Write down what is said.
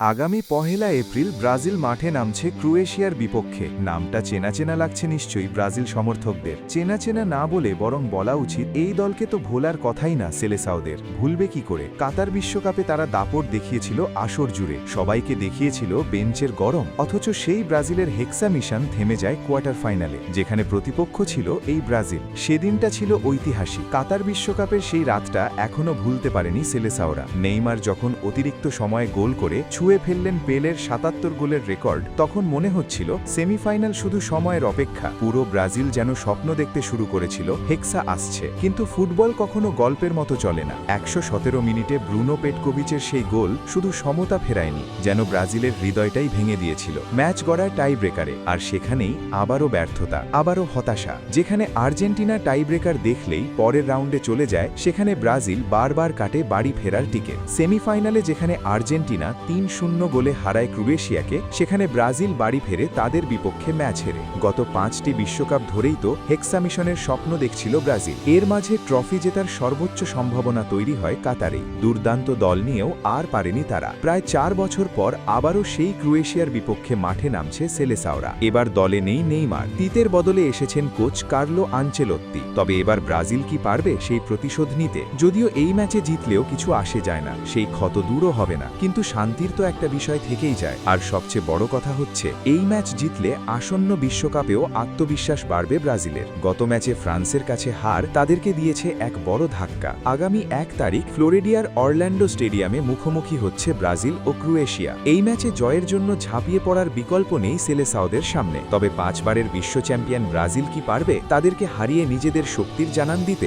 আগামী ১লা April Brazil মাঠে নামছে ক্রোয়েশিয়ার বিপক্ষে। নামটা চেনা চেনা লাগছে নিশ্চয়ই ব্রাজিল সমর্থকদের। চেনা চেনা না বলে বরং বলা উচিত এই দলকে তো ভোলার কথাই না সেলেসাওদের। ভুলবে কি করে? কাতার বিশ্বকাপে তারা দাপট দেখিয়েছিল আসর জুড়ে, সবাইকে দেখিয়েছিল বেঞ্চের গরম। অথচ সেই ব্রাজিলের হেক্সা মিশন থেমে যায় কোয়ার্টার ফাইনালে, যেখানে প্রতিপক্ষ ছিল এই ব্রাজিল। সেদিনটা ছিল ঐতিহাসিক। কাতার বিশ্বকাপের সেই রাতটা এখনও ভুলতে পারেনি সেলেসাওরা। নেইমার যখন অতিরিক্ত সময়ে গোল করে ছুঁয়ে ফেললেন পেলের ৭৭ গোলের রেকর্ড, তখন মনে হচ্ছিল সেমিফাইনাল শুধু সময়ের অপেক্ষা। পুরো ব্রাজিল যেন স্বপ্ন দেখতে শুরু করেছিল হেক্সা আসছে। কিন্তু ফুটবল কখনো গল্পের মতো চলে না। ১১৭ মিনিটে ব্রুনো পেটকোভিচের সেই গোল শুধু সমতা ফেরায়নি, যেন ব্রাজিলের হৃদয়টাই ভেঙে দিয়েছিল। ম্যাচ গড়ায় টাই ব্রেকারে, আর সেখানেই আবারও ব্যর্থতা, আবারও হতাশা। যেখানে আর্জেন্টিনা টাই ব্রেকার দেখলেই পরের রাউন্ডে চলে যায়, সেখানে ব্রাজিল বারবার কাটে বাড়ি ফেরার টিকিট। সেমিফাইনালে যেখানে আর্জেন্টিনা ৩-০ গোলে হারায় ক্রোয়েশিয়াকে, সেখানে ব্রাজিল বাড়ি ফেরে তাদের বিপক্ষে ম্যাচ হেরে। গত ৫টি বিশ্বকাপ ধরেই তো হেক্সা মিশনের স্বপ্ন দেখছিল ব্রাজিল। এর মাঝে ট্রফি জেতার সর্বোচ্চ সম্ভাবনা তৈরি হয় কাতারেই। দুর্দান্ত দল নিয়েও আর পারেনি তারা। প্রায় ৪ বছর পর আবারও সেই ক্রোয়েশিয়ার বিপক্ষে মাঠে নামছে সেলেসাওরা। এবার দলে নেই নেইমার, তিতের বদলে এসেছেন কোচ কার্লো আনচেলোত্তি। তবে এবার ব্রাজিল কি পারবে সেই প্রতিশোধ নিতে? যদিও এই ম্যাচে জিতলেও কিছু আসে যায় না, সেই ক্ষত দূরও হবে না, কিন্তু শান্তির তো একটা বিষয় থেকেই যায়। আর সবচেয়ে বড় কথা হচ্ছে, এই ম্যাচ জিতলে আসন্ন বিশ্বকাপেও আত্মবিশ্বাস বাড়বে ব্রাজিলের। গত ম্যাচে ফ্রান্সের কাছে হার তাদেরকে দিয়েছে এক বড় ধাক্কা। আগামী ১ তারিখ ফ্লোরিডিয়ার অরল্যান্ডো স্টেডিয়ামে মুখোমুখি হচ্ছে ব্রাজিল ও ক্রোয়েশিয়া। এই ম্যাচে জয়ের জন্য ঝাঁপিয়ে পড়ার বিকল্প নেই সেলেসাওদের সামনে। তবে ৫ বারের বিশ্ব চ্যাম্পিয়ন ব্রাজিল কি পারবে তাদেরকে হারিয়ে নিজেদের শক্তির জানান দিতে?